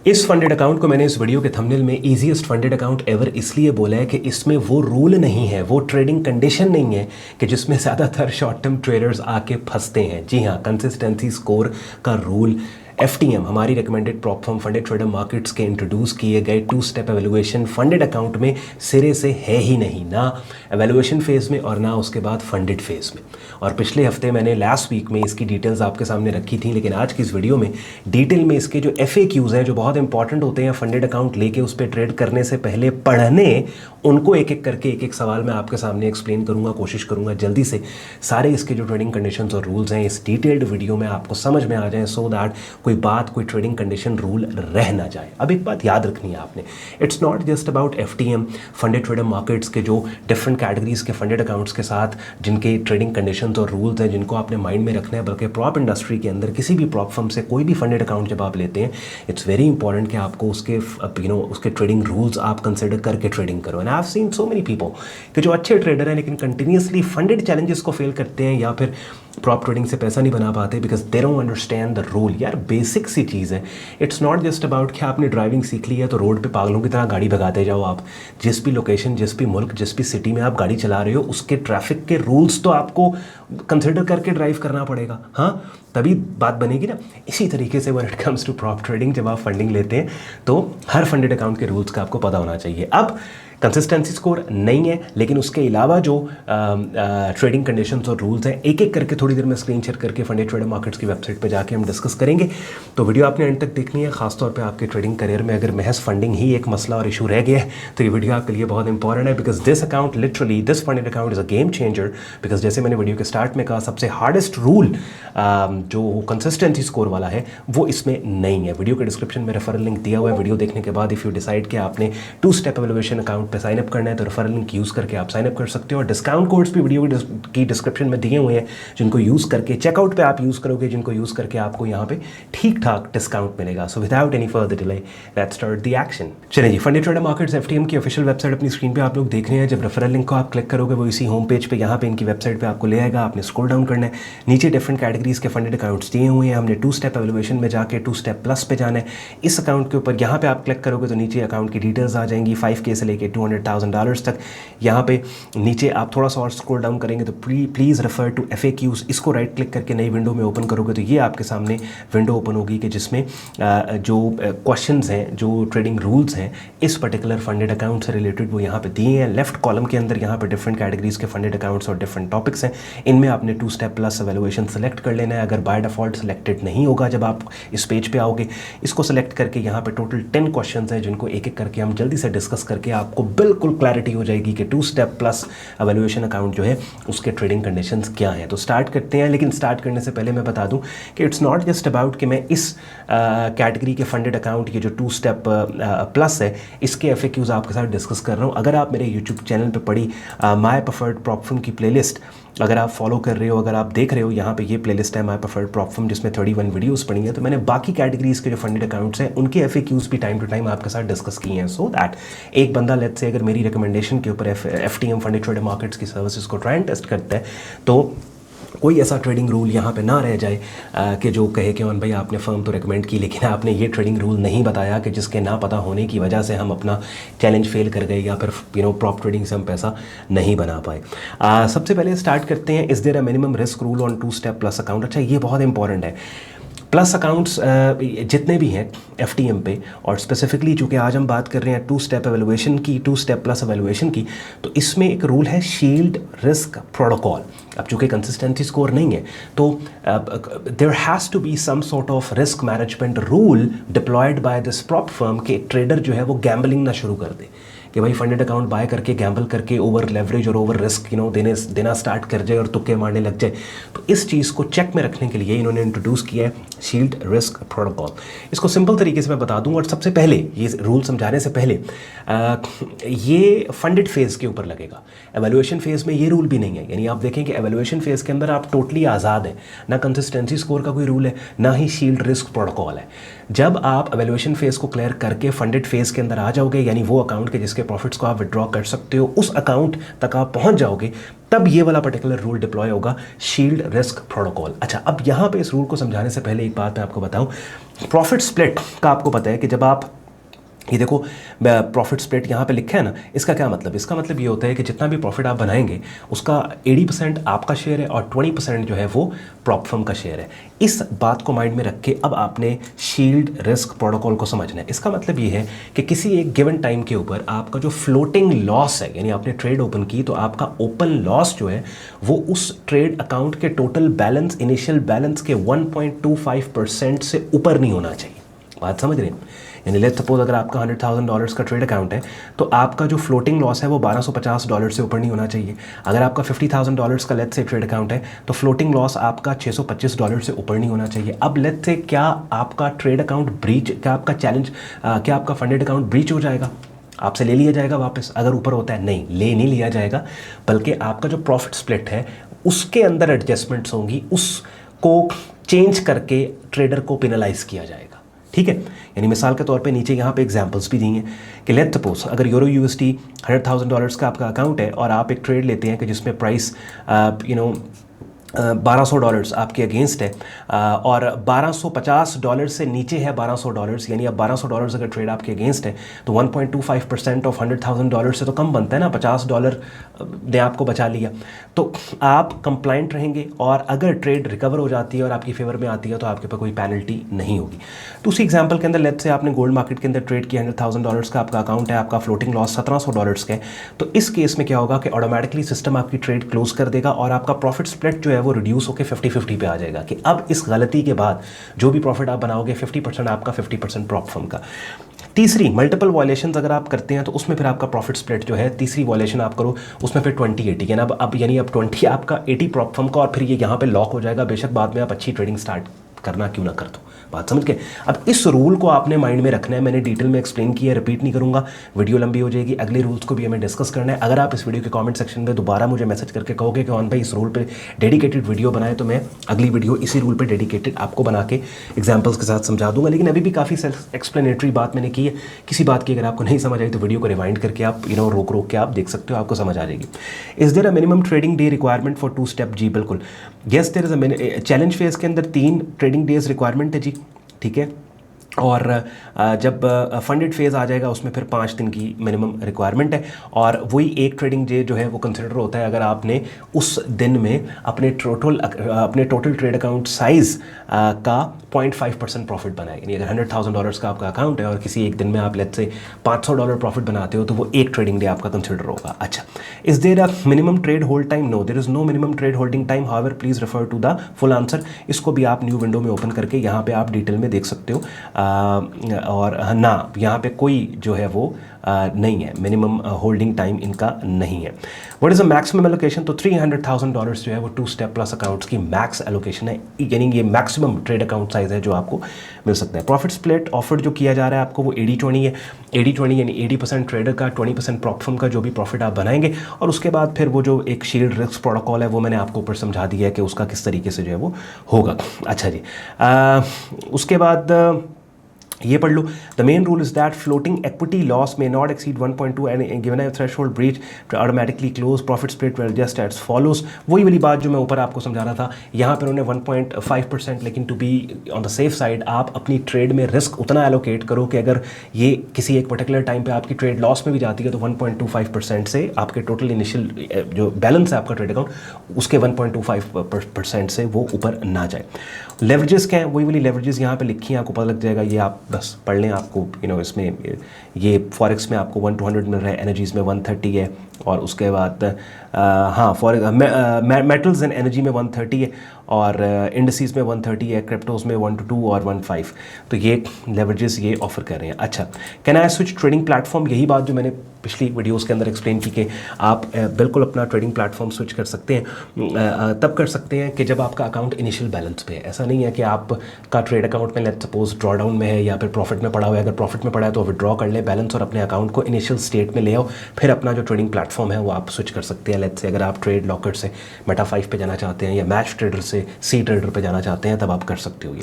इस funded account को मैंने इस वीडियो के थंबनेल में इजीएस्ट फंडेड अकाउंट एवर इसलिए बोला है कि इसमें वो रूल नहीं है, वो ट्रेडिंग कंडीशन नहीं है कि जिसमें ज़्यादातर शॉर्ट टर्म ट्रेडर्स आके फंसते हैं। जी हाँ, कंसिस्टेंसी स्कोर का रूल FTM हमारी recommended prop firm funded trader markets के इंट्रोड्यूस किए गए 2 स्टेप एवेलुएशन फंडेड अकाउंट में सिरे से है ही नहीं, ना एवेलुएशन फेज़ में और ना उसके बाद फंडेड फेज़ में। और पिछले हफ्ते मैंने लास्ट वीक में इसकी डिटेल्स आपके सामने रखी थी, लेकिन आज की इस वीडियो में डिटेल में इसके जो FAQs हैं जो बहुत इंपॉर्टेंट होते हैं फंडेड अकाउंट लेके उस पर ट्रेड करने से पहले पढ़ने, उनको एक एक करके एक एक सवाल मैं आपके सामने एक्सप्लेन करूँगा, कोशिश करूँगा जल्दी से सारे इसके जो ट्रेडिंग कंडीशंस और रूल्स हैं इस डिटेल्ड वीडियो में आपको समझ में आ जाए, सो दैट कोई बात, कोई ट्रेडिंग कंडीशन रूल रह ना जाए। अब एक बात याद रखनी है आपने, it's not just about FTM funded trader markets के जो डिफरेंट कैटेगरीज के फंडेड अकाउंट्स के साथ जिनके ट्रेडिंग कंडीशंस और रूल्स हैं जिनको आपने माइंड में रखना है, बल्कि प्रॉप इंडस्ट्री के अंदर किसी भी प्रॉप फर्म से कोई भी फंडेड अकाउंट जब आप लेते हैं, इट्स वेरी इंपॉर्टेंट कि आपको उसके उसके ट्रेडिंग रूल्स आप कंसिडर करके ट्रेडिंग करो। And I have seen so many people कि जो अच्छे ट्रेडर हैं लेकिन कंटिन्यूसली फंडेड चैलेंजेस को फेल करते हैं या फिर प्रॉप ट्रेडिंग से पैसा नहीं बना पाते because they don't understand the rule. यार बेसिक सी चीज़ है, इट्स नॉट जस्ट अबाउट कि आपने ड्राइविंग सीख ली है तो रोड पे पागलों की तरह गाड़ी भगाते जाओ। आप जिस भी लोकेशन, जिस भी मुल्क, जिस भी सिटी में आप गाड़ी चला रहे हो उसके ट्रैफिक के रूल्स तो आपको कंसिडर करके ड्राइव करना पड़ेगा, हाँ, तभी बात बनेगी ना। इसी तरीके से when it comes to prop trading, जब आप फंडिंग लेते हैं तो हर फंडेड अकाउंट के रूल्स का आपको पता होना चाहिए। अब कंसिस्टेंसी स्कोर नहीं है, लेकिन उसके अलावा जो ट्रेडिंग कंडीशंस और रूल्स हैं एक एक करके थोड़ी देर में स्क्रीन शेयर करके फंडेड ट्रेडर मार्केट्स की वेबसाइट पर जाके हम डिस्कस करेंगे। तो वीडियो आपने एंड तक देखनी है, खासतौर पे आपके ट्रेडिंग करियर में अगर महज फंडिंग ही एक मसला और इशू रह गया है तो ये वीडियो आपके लिए बहुत इंपॉर्टेंट है, because this account literally, this funded account is a game changer. Because जैसे मैंने वीडियो के स्टार्ट में कहा, सबसे हार्डेस्ट रूल जो कंसिस्टेंसी स्कोर वाला है वो इसमें नहीं है। वीडियो के डिस्क्रिप्शन में रेफरल लिंक दिया हुआ है। वीडियो देखने के बाद इफ़ यू डिसाइड कि आपने 2 स्टेप एवेलुएशन अकाउंट पर साइनअप करना है तो रेफरल लिंक यूज़ करके आप साइनअप कर सकते हो। और डिस्काउंट कोड्स भी वीडियो की डिस्क्रिप्शन में दिए हुए हैं जिनको यूज़ करके चेकआउट पे आप यूज़ करोगे, जिनको यूज़ करके आपको यहाँ पे ठीक ठाक डिस्काउंट मिलेगा। So without any further delay let's start the action. चलिए जी, फंडेड ट्रेडर मार्केट्स FTM की ऑफिशियल वेबसाइट अपनी स्क्रीन पे आप लोग देख रहे हैं। जब रेफरल लिंक को आप क्लिक करोगे वो इसी होम पेज पे यहाँ पे इनकी वेबसाइट पे आपको ले आएगा। आपने स्क्रॉल डाउन करना है, नीचे डिफरेंट कैटेगरीज के फंडेड अकाउंट्स दिए हुए हैं। हमने 2 स्टेप एवेलुएशन में जाके 2 स्टेप प्लस पे जाना है। इस अकाउंट के ऊपर यहाँ पे आप क्लिक करोगे तो नीचे अकाउंट की डिटेल्स आ जाएंगी, 5K से लेके $200,000 तक। यहाँ पे नीचे आप थोड़ा सा और स्क्रॉल डाउन करेंगे तो प्लीज़ रेफर टू FAQs, इसको राइट क्लिक करके नई विंडो में ओपन करोगे तो ये आपके सामने विंडो ओपन होगी कि जिसमें जो क्वेश्चंस हैं, जो ट्रेडिंग रूल्स हैं इस पर्टिकुलर फंडेड अकाउंट से रिलेटेड वो यहाँ पे दिए हैं। लेफ्ट कॉलम के अंदर यहाँ पे डिफरेंट कैटेगरीज के फंडेड अकाउंट्स और डिफरेंट टॉपिक्स हैं। इनमें आपने 2 स्टेप प्लस एवेलुएशन सेलेक्ट कर लेना है। अगर बाय डिफॉल्ट सेलेक्टेड नहीं होगा जब आप इस पेज पे आओगे, इसको सेलेक्ट करके यहाँ पे टोटल 10 क्वेश्चंस हैं जिनको एक एक करके हम जल्दी से डिस्कस करके आपको बिल्कुल क्लैरिटी हो जाएगी कि 2 स्टेप प्लस एवेलुएशन अकाउंट जो है उसके ट्रेडिंग कंडीशंस क्या हैं। तो स्टार्ट करते हैं, लेकिन स्टार्ट करने से पहले मैं बता दूं कि इट्स नॉट जस्ट अबाउट कि मैं इस कैटेगरी के फंडेड अकाउंट, ये जो 2 स्टेप प्लस है, इसके FAQs आपके साथ डिस्कस कर रहा हूं। अगर आप मेरे यूट्यूब चैनल पे पड़ी माय प्रेफर्ड प्रॉप फर्म की प्लेलिस्ट अगर आप फॉलो कर रहे हो, अगर आप देख रहे हो, यहाँ पे ये प्लेलिस्ट है माय प्रेफर्ड प्रॉप फर्म जिसमें 31 वीडियोस पड़ी हैं, तो मैंने बाकी कैटेगरीज के जो फंडेड अकाउंट्स हैं उनके FAQs भी टाइम टू टाइम आपके साथ डिस्कस किए हैं, सो दैट एक बंदा लेट्स से अगर मेरी रिकमेंडेशन के ऊपर FTM फंडेड ट्रेडर मार्केट्स की सर्विसेज को ट्राई एंड टेस्ट करता है तो कोई ऐसा ट्रेडिंग रूल यहाँ पे ना रह जाए कि जो कहे कि भाई आपने फर्म तो रिकमेंड की लेकिन आपने ये ट्रेडिंग रूल नहीं बताया कि जिसके ना पता होने की वजह से हम अपना चैलेंज फेल कर गए या फिर प्रॉप ट्रेडिंग से हम पैसा नहीं बना पाए। सबसे पहले स्टार्ट करते हैं, is there a minimum risk rule on 2 step plus account. अच्छा, ये बहुत इंपॉर्टेंट है। प्लस अकाउंट्स जितने भी हैं FTM पे, और स्पेसिफिकली चूँकि आज हम बात कर रहे हैं 2 स्टेप एवेलुएशन की, 2 स्टेप प्लस एवेलुएशन की, तो इसमें एक रूल है शील्ड रिस्क प्रोटोकॉल। अब चूँकि कंसिस्टेंसी स्कोर नहीं है तो there has to be some sort of risk management rule deployed by this prop firm के ट्रेडर जो है वो गैम्बलिंग ना शुरू कर दे कि भाई फंडेड अकाउंट बाय करके गैम्बल करके ओवर लेवरेज और ओवर रिस्क देना स्टार्ट कर जाए और तुक्के मारने लग जाए। तो इस चीज़ को चेक में रखने के लिए इन्होंने इंट्रोड्यूस किया है शील्ड रिस्क प्रोटोकॉल। इसको सिंपल तरीके से मैं बता दूं, और सबसे पहले ये रूल समझाने से पहले ये फंडेड फेज़ के ऊपर लगेगा। एवेलुएशन फेज़ में ये रूल भी नहीं है, यानी आप देखें कि एवेलुएशन फेज़ के अंदर आप टोटली आज़ाद हैं, ना कंसिस्टेंसी स्कोर का कोई रूल है, ना ही शील्ड रिस्क प्रोटोकॉल है। जब आप एवेल्यूएशन फेज को क्लियर करके फंडेड फेज के अंदर आ जाओगे, यानी वो अकाउंट के जिसके प्रॉफिट्स को आप विड्रॉ कर सकते हो, उस अकाउंट तक आप पहुंच जाओगे, तब ये वाला पर्टिकुलर रूल डिप्लॉय होगा, शील्ड रिस्क प्रोटोकॉल। अच्छा, अब यहाँ पे इस रूल को समझाने से पहले एक बात मैं आपको बताऊं, प्रॉफिट स्प्लिट का आपको पता है कि जब आप ये देखो प्रॉफिट स्प्लिट यहाँ पे लिखा है ना, इसका क्या मतलब? इसका मतलब ये होता है कि जितना भी प्रॉफिट आप बनाएंगे उसका 80% आपका शेयर है और 20% जो है वो प्रॉप फर्म का शेयर है। इस बात को माइंड में रख के अब आपने शील्ड रिस्क प्रोटोकॉल को समझना है। इसका मतलब ये है कि किसी एक गिवन टाइम के ऊपर आपका जो फ्लोटिंग लॉस है, यानी आपने ट्रेड ओपन की तो आपका ओपन लॉस जो है वो उस ट्रेड अकाउंट के टोटल बैलेंस, इनिशियल बैलेंस के 1.25% से ऊपर नहीं होना चाहिए। बात समझ रहे हैं? यानी लेट्स सपोज अगर आपका $100,000 का ट्रेड अकाउंट है तो आपका जो फ्लोटिंग लॉस है वो $1250 से ऊपर नहीं होना चाहिए। अगर आपका $50,000 का लेट्स से ट्रेड अकाउंट है तो फ्लोटिंग लॉस आपका $625 से ऊपर नहीं होना चाहिए। अब लेट्स से क्या आपका ट्रेड अकाउंट ब्रीच, क्या आपका चैलेंज, क्या आपका फंडेड अकाउंट ब्रीच हो जाएगा? आपसे ले लिया जाएगा वापस अगर ऊपर होता है? नहीं, ले नहीं लिया जाएगा, बल्कि आपका जो प्रॉफिट स्प्लिट है उसके अंदर एडजस्टमेंट्स होंगी, उसको चेंज करके ट्रेडर को पेनलाइज किया जाएगा। ठीक है, यानी मिसाल के तौर पे नीचे यहाँ पे एग्जांपल्स भी दी हैं कि लेट्स सपोज अगर यूरो यूएसडी $100,000 का आपका अकाउंट है और आप एक ट्रेड लेते हैं कि जिसमें प्राइस $1200 आपके अगेंस्ट है और $1250 से नीचे है $1200, यानी अब $1200 अगर ट्रेड आपके अगेंस्ट है तो 1.25% ऑफ $100,000 से तो कम बनता है ना, $50 ने आपको बचा लिया। तो आप कंप्लाइंट रहेंगे और अगर ट्रेड रिकवर हो जाती है और आपकी फेवर में आती है तो आपके पास कोई पेनल्टी नहीं होगी। तो उसी एग्जाम्पल के अंदर लेट्स से आपने गोल्ड मार्केट के अंदर ट्रेड किया, $100,000 का आपका अकाउंट है, आपका फ्लोटिंग लॉस $1700 का है, तो इस केस में क्या होगा कि ऑटोमेटिकली सिस्टम आपकी ट्रेड क्लोज कर देगा और आपका प्रॉफिट स्प्लिट जो है वो रिड्यूस होकर 50-50 पे आ जाएगा कि अब इस गलती के बाद जो भी प्रॉफिट आप बनाओगे 50% आपका, 50% प्रॉप फर्म का। तीसरी, मल्टीपल वॉयलेशंस अगर आप करते हैं तो उसमें फिर आपका प्रॉफिट स्प्लिट जो है, तीसरी वॉयलेशन आप करो उसमें फिर 20-80 यानी अब यानी अब 20 आपका, 80 प्रॉप फर्म का, और फिर ये यहाँ पे लॉक हो जाएगा, बेशक बाद में आप अच्छी ट्रेडिंग स्टार्ट करना क्यों ना कर दो। बात समझ के? अब इस रूल को आपने माइंड में रखना है, मैंने डिटेल में एक्सप्लेन किया है, रिपीट नहीं करूंगा, वीडियो लंबी हो जाएगी। अगले रूल्स को भी हमें डिस्कस करना है। अगर आप इस वीडियो के कमेंट सेक्शन में दोबारा मुझे मैसेज करके कहोगे कि भाई इस रूल पे डेडिकेटेड वीडियो बनाए, तो मैं अगली वीडियो इसी रूल पे डेडिकेटेड आपको बना के एग्जाम्पल्स के साथ समझा दूंगा। लेकिन अभी भी काफ़ी सेल्फ एक्सप्लेनेटरी बात मैंने की है, किसी बात की अगर आपको नहीं समझ आई तो वीडियो को रिवाइंड करके आप रोक के आप देख सकते हो, आपको समझ आ जाएगी। Is there a minimum trading day requirement for 2 step? जी बिल्कुल, yes there is a challenge phase के अंदर 3 ट्रेडिंग डेज रिक्वायरमेंट है जी, ठीक है। और जब फंडेड फेज़ आ जाएगा उसमें फिर 5 दिन की मिनिमम रिक्वायरमेंट है, और वही एक ट्रेडिंग डे जो है वो कंसिडर होता है अगर आपने उस दिन में अपने टोटल ट्रेड अकाउंट साइज़ का 0.5% प्रॉफिट बनाया। यानी अगर $100,000 का आपका अकाउंट है और किसी एक दिन में आप लेट्स से $500 प्रॉफिट बनाते हो तो वो एक ट्रेडिंग डे आपका कंसिडर होगा। अच्छा, is there a minimum trade hold time? No, there is no minimum trade holding time, however please refer to the full answer. इसको भी आप न्यू विंडो में ओपन करके यहाँ पे आप डिटेल में देख सकते हो। और ना, यहाँ पे कोई जो है वो नहीं है, मिनिमम होल्डिंग टाइम इनका नहीं है। What is the maximum allocation? तो $300,000 जो है वो 2 स्टेप प्लस अकाउंट्स की मैक्स एलोकेशन है, यानी ये मैक्सिमम ट्रेड अकाउंट साइज है जो आपको मिल सकता है। प्रॉफिट स्प्लिट ऑफर जो किया जा रहा है आपको वो 80-20 है। 80-20 यानी 80% ट्रेडर का, 20% प्रॉप फर्म का जो भी प्रॉफिट आप बनाएंगे, और उसके बाद फिर वो जो एक शील्ड रिस्क प्रोटोकॉल है वो मैंने आपको ऊपर समझा दिया है कि उसका किस तरीके से जो है वो होगा। अच्छा जी, उसके बाद ये पढ़ लो, the main rule is that floating equity loss may not exceed 1.2 and given a threshold breach to automatically close profit split will just as follows. वही वाली बात जो मैं ऊपर आपको समझा रहा था, यहाँ पर उन्होंने 1.5%, लेकिन to be on the safe side आप अपनी ट्रेड में रिस्क उतना एलोकेट करो कि अगर ये किसी एक पर्टिकुलर टाइम पे आपकी ट्रेड लॉस में भी जाती है तो 1.25% से आपके टोटल इनिशियल जो बैलेंस है आपका ट्रेड अकाउंट उसके 1.25% से वो ऊपर ना जाए। लेवरेजेस क्या है? वही वाली लेवरेजेस यहाँ पे लिखी हैं, आपको पता लग जाएगा, ये आप बस पढ़ लें। आपको इसमें ये फॉरेक्स में आपको 1-200 मिल रहा है, एनर्जीज़ में 130 है, और उसके बाद हाँ मेटल्स एंड एनर्जी में 130 है, और इंडस्ट्रीज़ में 130 है, क्रिप्टोज में 1-2 और 1-5। तो ये लेवरेजेस ये ऑफर कर रहे हैं। अच्छा, can I switch trading platform? यही बात जो मैंने पिछली वीडियोस के अंदर एक्सप्लेन की कि आप बिल्कुल अपना ट्रेडिंग प्लेटफॉर्म स्विच कर सकते हैं। तब कर सकते हैं कि जब आपका अकाउंट इनिशियल बैलेंस पे है। ऐसा नहीं है कि आपका ट्रेड अकाउंट में लेट्स सपोज ड्रॉ डाउन में है या फिर प्रॉफिट में पड़ा हुआ है। अगर प्रॉफिट में पड़ा है तो विड्रॉ कर ले बैलेंस और अपने अकाउंट को इनिशियल स्टेट में ले आओ, फिर अपना जो ट्रेडिंग प्लेटफॉर्म है वो आप स्विच कर सकते हैं। लेट्स से अगर आप ट्रेड लॉकर से मेटा 5 पे जाना चाहते हैं या मैच ट्रेडर से से सी ट्रेडर पे जाना चाहते हैं तब आप कर सकते हो ये।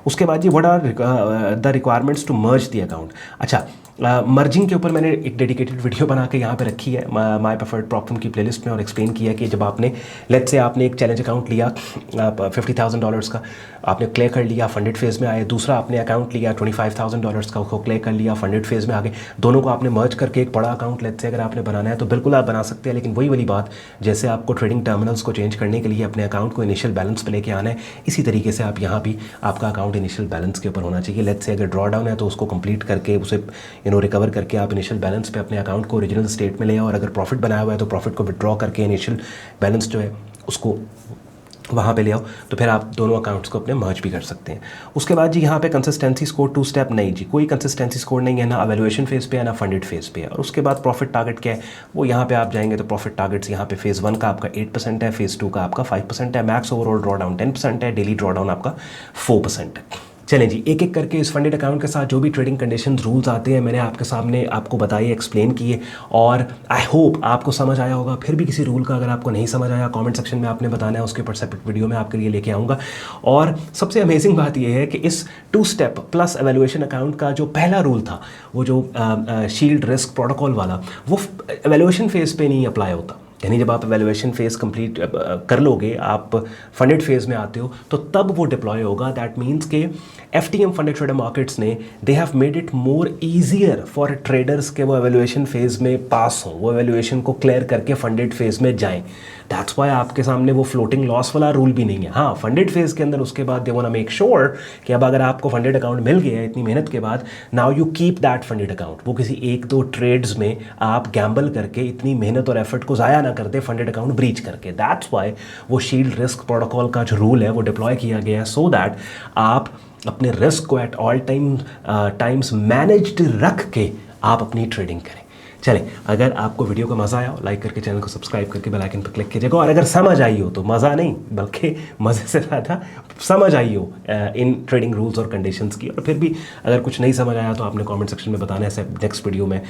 उसके बाद जी what are the requirements to merge the account. अच्छा, मर्जिंग के ऊपर मैंने एक डेडिकेटेड वीडियो बना के यहाँ पे रखी है माय प्रेफर्ड प्रॉप फर्म की प्लेलिस्ट में, और एक्सप्लेन किया कि जब आपने लेट्स से आपने एक चैलेंज अकाउंट लिया $50,000 का, आपने क्लियर कर लिया, फंडेड फेज़ में आए। दूसरा आपने अकाउंट लिया $25,000 का, उसको क्लियर कर लिया, फंडेड फेज़ में आ गए। दोनों को आपने मर्ज करके एक बड़ा अकाउंट लेट्स से अगर आपने बनाना है तो बिल्कुल आप बना सकते हैं, लेकिन वही वाली बात, जैसे आपको ट्रेडिंग टर्मिनल्स को चेंज करने के लिए अपने अकाउंट को इनिशियल बैलेंस पे लेके आना है, इसी तरीके से आप यहाँ भी आपका अकाउंट इनिशियल बैलेंस के ऊपर होना चाहिए। लेट्स से अगर ड्रॉ डाउन है तो उसको कंप्लीट करके उसे रिकवर करके आप इनिशियल बैलेंस पे अपने अकाउंट को ओरिजिनल स्टेट में ले आओ, और अगर प्रॉफिट बनाया हुआ है तो प्रॉफिट को विड्रॉ करके इनिशियल बैलेंस जो है उसको वहाँ पे ले आओ, तो फिर आप दोनों अकाउंट्स को अपने मर्ज भी कर सकते हैं। उसके बाद जी यहाँ पे कंसिस्टेंसी स्कोर 2 स्टेप नहीं जी, कोई कंसिस्टेंसी स्कोर नहीं है, ना एवेल्युएशन फेज़ पे है ना फंडेड फेज़ पे है। और उसके बाद प्रॉफिट टारगेट क्या है, वो यहाँ पे आप जाएंगे तो प्रॉफिट टारगेट्स यहाँ पे फेज़ 1 का आपका 8% है, फेज़ 2 का आपका 5% है, मैक्स ओवरऑल ड्रॉ डाउन 10% है, डेली ड्रॉ डाउन आपका 4% है। चलें जी, एक एक करके इस फंडेड अकाउंट के साथ जो भी ट्रेडिंग कंडीशंस रूल्स आते हैं मैंने आपके सामने आपको बताइए, एक्सप्लेन किए, और आई होप आपको समझ आया होगा। फिर भी किसी रूल का अगर आपको नहीं समझ आया, कमेंट सेक्शन में आपने बताना है, उसके ऊपर सेपरेट वीडियो में आपके लिए लेके आऊँगा। और सबसे अमेजिंग बात यह है कि इस 2 स्टेप प्लस एवेल्युएशन अकाउंट का जो पहला रूल था, वो जो शील्ड रिस्क प्रोटोकॉल वाला, वो एवेल्युएशन फेज़ पे नहीं अप्लाई होता। यानी जब आप एवेल्युएशन फेज़ कंप्लीट कर लोगे, आप फंडेड फेज़ में आते हो, तो तब वो डिप्लॉय होगा। दैट मीन्स के FTM फंडेड ट्रेडर मार्केट्स ने they have made it more easier for traders के वो एवेल्युएशन फेज़ में पास हों, वो एवेल्युएशन को क्लियर करके फंडेड फेज़ में जाएं। दैट्स वाई आपके सामने वो फ्लोटिंग लॉस वाला रूल भी नहीं है। हाँ, फंडेड फेज़ के अंदर उसके बाद they want to make sure कि अब अगर आपको फंडेड अकाउंट मिल गया है इतनी मेहनत के बाद, now you keep that funded account. वो किसी 1-2 ट्रेड्स में आप गैम्बल करके इतनी मेहनत और एफर्ट को ज़ाया ना कर दे फंडेड अकाउंट ब्रीच करके। दैट्स वाई वो शील्ड रिस्क प्रोटोकॉल का जो रूल है वो डिप्लॉय किया गया है, सो दैट आप अपने रिस्क को एट ऑल टाइम्स मैनेज्ड रख के आप अपनी ट्रेडिंग करें। चलें, अगर आपको वीडियो का मज़ा आया हो, लाइक करके चैनल को सब्सक्राइब करके बेल आइकन पर क्लिक कीजिएगा। और अगर समझ आई हो, तो मज़ा नहीं बल्कि मज़े से ज़्यादा समझ आई हो इन ट्रेडिंग रूल्स और कंडीशंस की, और फिर भी अगर कुछ नहीं समझ आया तो आपने कमेंट सेक्शन में बताना है, नेक्स्ट वीडियो में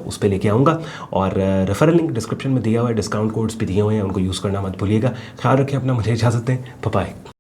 उस पर लेके आऊँगा। और रेफरल लिंक डिस्क्रिप्शन में दिया हुआ है, डिस्काउंट कोड्स भी दिए हुए हैं, उनको यूज़ करना मत भूलिएगा। ख्याल रखें अपना, मुझे इजाज़त दें, बाय बाय।